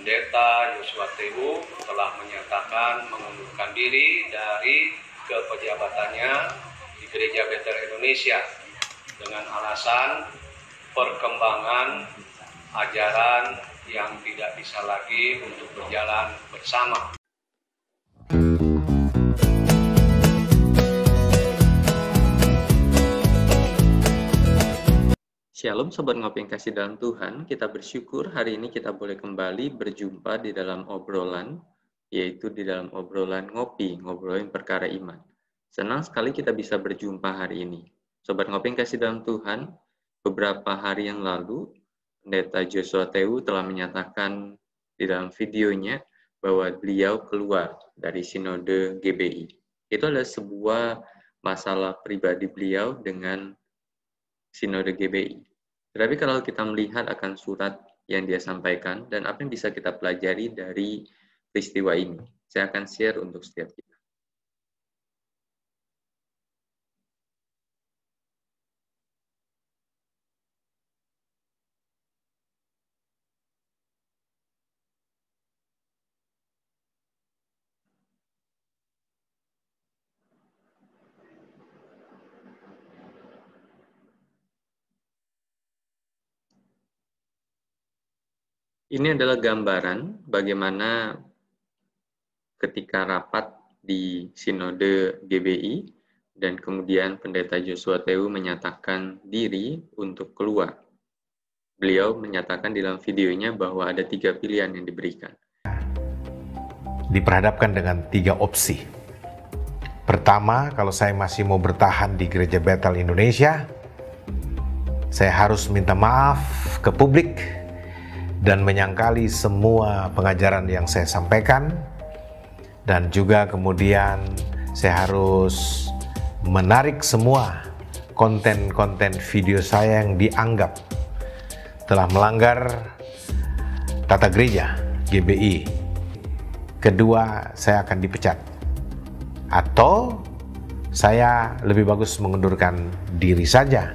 Pendeta Joshua Tewu telah menyatakan mengundurkan diri dari kepejabatannya di Gereja Bethel Indonesia dengan alasan perkembangan ajaran yang tidak bisa lagi untuk berjalan bersama. Shalom Sobat Ngopi yang kasih dalam Tuhan, kita bersyukur hari ini kita boleh kembali berjumpa di dalam obrolan, yaitu di dalam obrolan ngopi, ngobrolin perkara iman. Senang sekali kita bisa berjumpa hari ini. Sobat Ngopi yang kasih dalam Tuhan, beberapa hari yang lalu, Pendeta Joshua Tewu telah menyatakan di dalam videonya bahwa beliau keluar dari Sinode GBI. Itu adalah sebuah masalah pribadi beliau dengan Sinode GBI. Tetapi kalau kita melihat akan surat yang dia sampaikan dan apa yang bisa kita pelajari dari peristiwa ini, saya akan share untuk setiap kita. Ini adalah gambaran bagaimana ketika rapat di Sinode GBI dan kemudian Pendeta Joshua Tewu menyatakan diri untuk keluar. Beliau menyatakan di dalam videonya bahwa ada 3 pilihan yang diberikan. Diperhadapkan dengan 3 opsi. Pertama, kalau saya masih mau bertahan di Gereja Bethel Indonesia, saya harus minta maaf ke publik dan menyangkali semua pengajaran yang saya sampaikan, dan juga kemudian saya harus menarik semua konten-konten video saya yang dianggap telah melanggar tata gereja GBI. Kedua, saya akan dipecat. Atau saya lebih bagus mengundurkan diri saja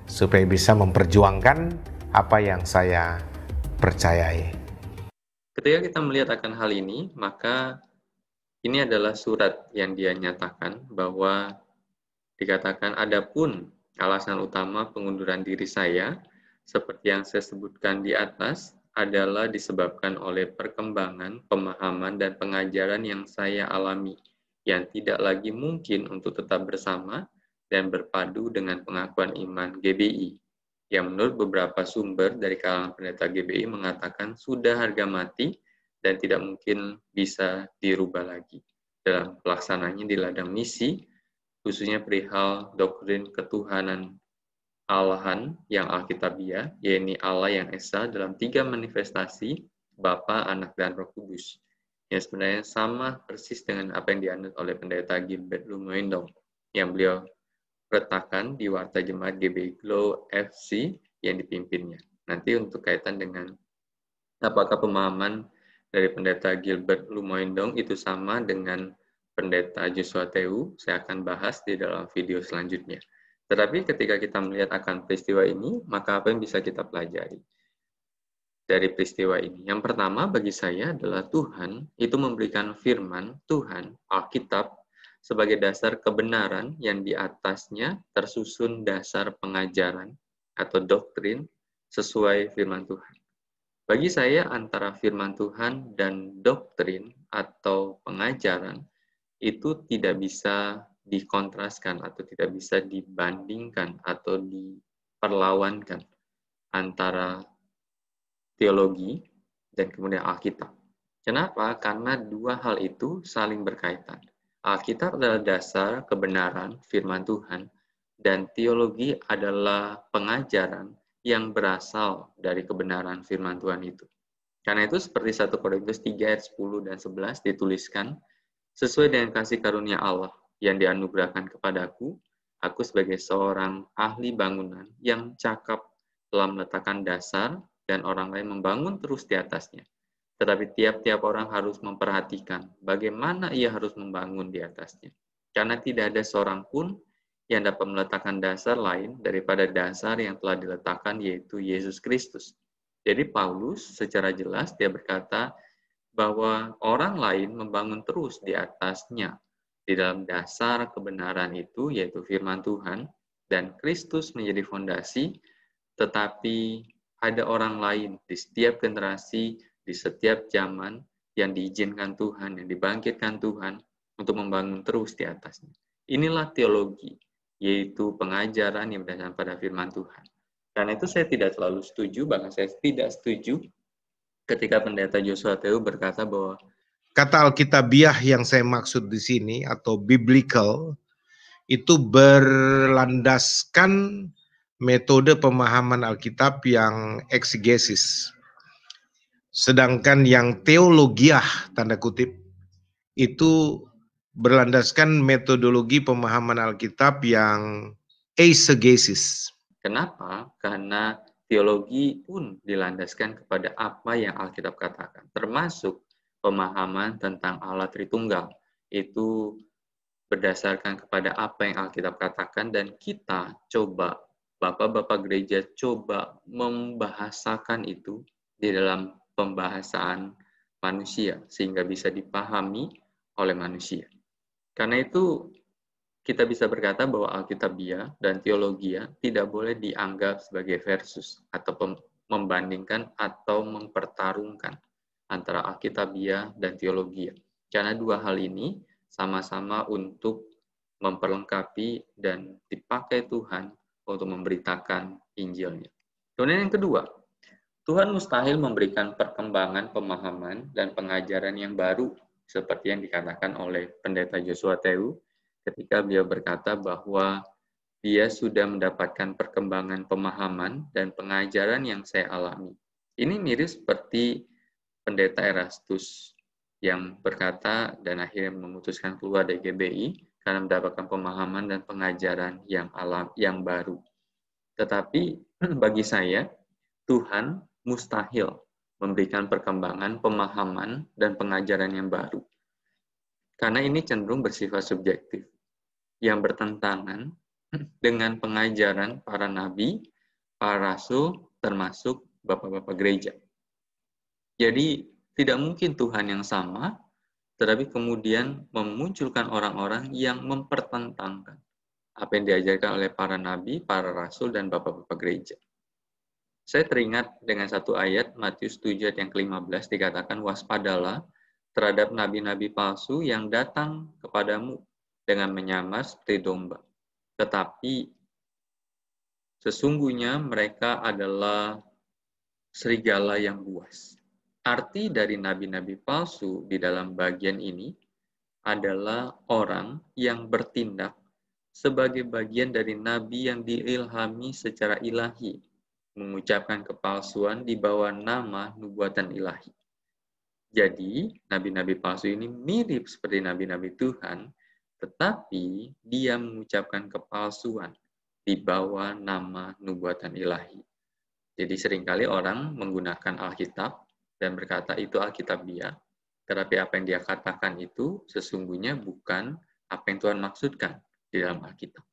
supaya bisa memperjuangkan apa yang saya percayai. Ketika kita melihat akan hal ini, maka ini adalah surat yang dia nyatakan bahwa dikatakan adapun alasan utama pengunduran diri saya seperti yang saya sebutkan di atas adalah disebabkan oleh perkembangan, pemahaman, dan pengajaran yang saya alami yang tidak lagi mungkin untuk tetap bersama dan berpadu dengan pengakuan iman GBI. Yang menurut beberapa sumber dari kalangan pendeta GBI mengatakan sudah harga mati dan tidak mungkin bisa dirubah lagi dalam pelaksananya di ladang misi, khususnya perihal doktrin ketuhanan Allahan yang Alkitabiah, yaitu Allah yang Esa dalam 3 manifestasi, Bapa, Anak, dan Roh Kudus. Yang sebenarnya sama persis dengan apa yang dianut oleh pendeta Gilbert Lumoindong, yang beliau letakkan di Warta Jemaat GBI Glow FC yang dipimpinnya. Nanti untuk kaitan dengan apakah pemahaman dari pendeta Gilbert Lumoindong itu sama dengan pendeta Joshua Tewu, saya akan bahas di dalam video selanjutnya. Tetapi ketika kita melihat akan peristiwa ini, maka apa yang bisa kita pelajari dari peristiwa ini? Yang pertama bagi saya adalah Tuhan itu memberikan firman Tuhan, Alkitab, sebagai dasar kebenaran yang di atasnya tersusun dasar pengajaran atau doktrin sesuai firman Tuhan. Bagi saya antara firman Tuhan dan doktrin atau pengajaran itu tidak bisa dikontraskan atau tidak bisa dibandingkan atau diperlawankan antara teologi dan kemudian Alkitab. Kenapa? Karena 2 hal itu saling berkaitan. Alkitab adalah dasar kebenaran firman Tuhan, dan teologi adalah pengajaran yang berasal dari kebenaran firman Tuhan itu. Karena itu seperti 1 Korintus 3 ayat 10 dan 11 dituliskan, sesuai dengan kasih karunia Allah yang dianugerahkan kepadaku, aku sebagai seorang ahli bangunan yang cakap telah meletakkan dasar dan orang lain membangun terus di atasnya. Tetapi tiap-tiap orang harus memperhatikan bagaimana ia harus membangun di atasnya. Karena tidak ada seorang pun yang dapat meletakkan dasar lain daripada dasar yang telah diletakkan, yaitu Yesus Kristus. Jadi Paulus secara jelas dia berkata bahwa orang lain membangun terus di atasnya di dalam dasar kebenaran itu, yaitu firman Tuhan, dan Kristus menjadi fondasi, tetapi ada orang lain di setiap generasi, di setiap zaman yang diizinkan Tuhan, yang dibangkitkan Tuhan untuk membangun terus di atasnya. Inilah teologi, yaitu pengajaran yang berdasarkan pada firman Tuhan. Karena itu saya tidak selalu setuju, bahkan saya tidak setuju ketika pendeta Joshua Teu berkata bahwa kata Alkitabiah yang saya maksud di sini atau biblical itu berlandaskan metode pemahaman Alkitab yang eksegesis. Sedangkan yang teologiah tanda kutip itu berlandaskan metodologi pemahaman Alkitab yang eisegesis. kenapa? Karena teologi pun dilandaskan kepada apa yang Alkitab katakan, termasuk pemahaman tentang Allah Tritunggal. Itu berdasarkan kepada apa yang Alkitab katakan, dan kita coba, Bapak-Bapak gereja coba membahasakan itu di dalam pembahasan manusia, sehingga bisa dipahami oleh manusia. Karena itu, kita bisa berkata bahwa Alkitabiah dan teologia tidak boleh dianggap sebagai versus atau membandingkan atau mempertarungkan antara Alkitabiah dan teologia. Karena dua hal ini sama-sama untuk memperlengkapi dan dipakai Tuhan untuk memberitakan Injilnya. Kemudian yang kedua, Tuhan mustahil memberikan perkembangan pemahaman dan pengajaran yang baru seperti yang dikatakan oleh pendeta Joshua Teu ketika beliau berkata bahwa dia sudah mendapatkan perkembangan pemahaman dan pengajaran yang saya alami. Ini mirip seperti pendeta Erastus yang berkata dan akhirnya memutuskan keluar dari GBI karena mendapatkan pemahaman dan pengajaran yang baru. Tetapi bagi saya, Tuhan mustahil memberikan perkembangan pemahaman dan pengajaran yang baru. Karena ini cenderung bersifat subjektif, yang bertentangan dengan pengajaran para nabi, para rasul, termasuk bapak-bapak gereja. Jadi, tidak mungkin Tuhan yang sama, tetapi kemudian memunculkan orang-orang yang mempertentangkan apa yang diajarkan oleh para nabi, para rasul, dan bapak-bapak gereja. Saya teringat dengan satu ayat, Matius 7 ayat yang ke-15, dikatakan, waspadalah terhadap nabi-nabi palsu yang datang kepadamu dengan menyamar seperti domba. Tetapi sesungguhnya mereka adalah serigala yang buas. Arti dari nabi-nabi palsu di dalam bagian ini adalah orang yang bertindak sebagai bagian dari nabi yang diilhami secara ilahi, mengucapkan kepalsuan di bawah nama nubuatan ilahi. Jadi, nabi-nabi palsu ini mirip seperti nabi-nabi Tuhan, tetapi dia mengucapkan kepalsuan di bawah nama nubuatan ilahi. Jadi seringkali orang menggunakan Alkitab dan berkata itu Alkitabiah, tetapi apa yang dia katakan itu sesungguhnya bukan apa yang Tuhan maksudkan di dalam Alkitab.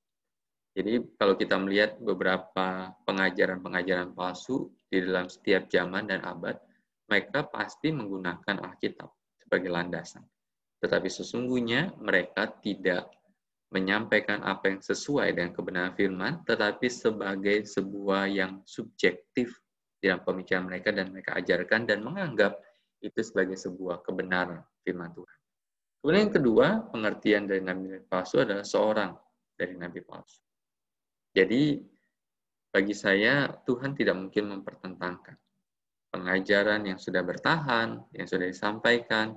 Jadi kalau kita melihat beberapa pengajaran-pengajaran palsu di dalam setiap zaman dan abad, mereka pasti menggunakan Alkitab sebagai landasan. Tetapi sesungguhnya mereka tidak menyampaikan apa yang sesuai dengan kebenaran firman, tetapi sebagai sebuah yang subjektif dalam pemikiran mereka dan mereka ajarkan dan menganggap itu sebagai sebuah kebenaran firman Tuhan. Kemudian yang kedua, pengertian dari nabi palsu adalah seorang dari nabi palsu. Jadi bagi saya Tuhan tidak mungkin mempertentangkan pengajaran yang sudah bertahan, yang sudah disampaikan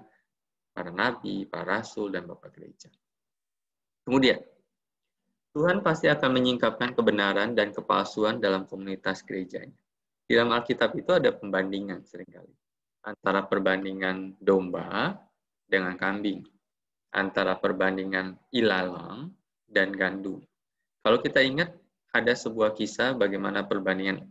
para nabi, para rasul, dan bapak gereja. Kemudian, Tuhan pasti akan menyingkapkan kebenaran dan kepalsuan dalam komunitas gerejanya. Di dalam Alkitab itu ada pembandingan seringkali. Antara perbandingan domba dengan kambing. Antara perbandingan ilalang dan gandum. Kalau kita ingat, ada sebuah kisah bagaimana perbandingan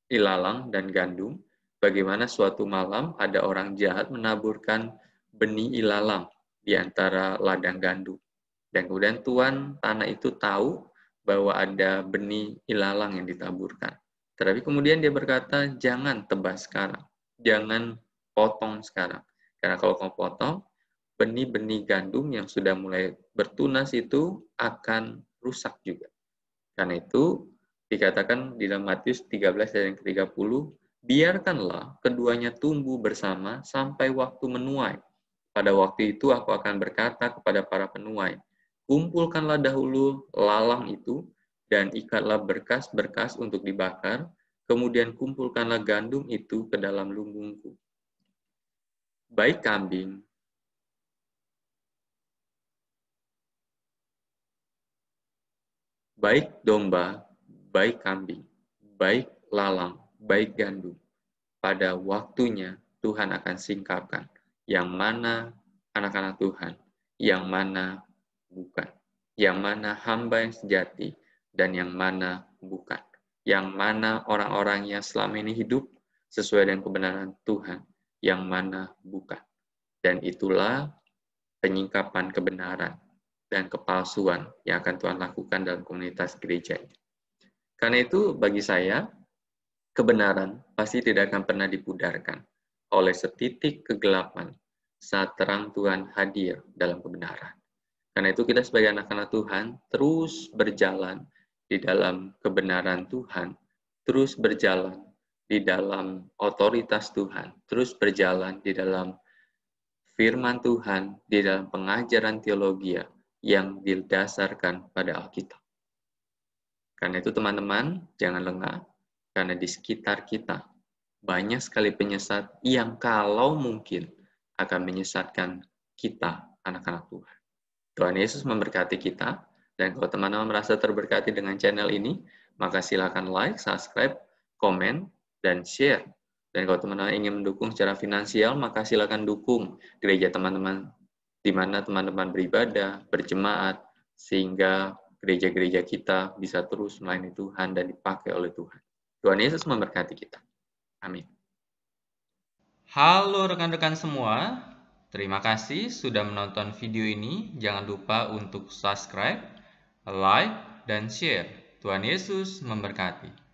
ilalang dan gandum. Bagaimana suatu malam ada orang jahat menaburkan benih ilalang di antara ladang gandum. Dan kemudian tuan tanah itu tahu bahwa ada benih ilalang yang ditaburkan. Tetapi kemudian dia berkata, jangan tebas sekarang, jangan potong sekarang. Karena kalau kamu potong, benih-benih gandum yang sudah mulai bertunas itu akan rusak juga. Karena itu dikatakan di dalam Matius 13 ayat yang ke-30, biarkanlah keduanya tumbuh bersama sampai waktu menuai. Pada waktu itu aku akan berkata kepada para penuai, kumpulkanlah dahulu lalang itu dan ikatlah berkas-berkas untuk dibakar, kemudian kumpulkanlah gandum itu ke dalam lumbungku. Baik kambing, baik domba, baik kambing, baik lalang, baik gandum, pada waktunya Tuhan akan singkapkan yang mana anak-anak Tuhan, yang mana bukan, yang mana hamba yang sejati, dan yang mana bukan, yang mana orang-orang yang selama ini hidup sesuai dengan kebenaran Tuhan, yang mana bukan. Dan itulah penyingkapan kebenaran dan kepalsuan yang akan Tuhan lakukan dalam komunitas gereja ini. Karena itu bagi saya, kebenaran pasti tidak akan pernah dipudarkan oleh setitik kegelapan saat terang Tuhan hadir dalam kebenaran. Karena itu kita sebagai anak-anak Tuhan terus berjalan di dalam kebenaran Tuhan, terus berjalan di dalam otoritas Tuhan, terus berjalan di dalam firman Tuhan, di dalam pengajaran teologi yang didasarkan pada Alkitab. Karena itu teman-teman, jangan lengah, karena di sekitar kita banyak sekali penyesat yang kalau mungkin akan menyesatkan kita, anak-anak Tuhan. Tuhan Yesus memberkati kita, dan kalau teman-teman merasa terberkati dengan channel ini, maka silakan like, subscribe, komen, dan share. Dan kalau teman-teman ingin mendukung secara finansial, maka silakan dukung gereja teman-teman, di mana teman-teman beribadah, berjemaat, sehingga gereja-gereja kita bisa terus melayani Tuhan dan dipakai oleh Tuhan. Tuhan Yesus memberkati kita. Amin. Halo rekan-rekan semua, terima kasih sudah menonton video ini. Jangan lupa untuk subscribe, like, dan share. Tuhan Yesus memberkati.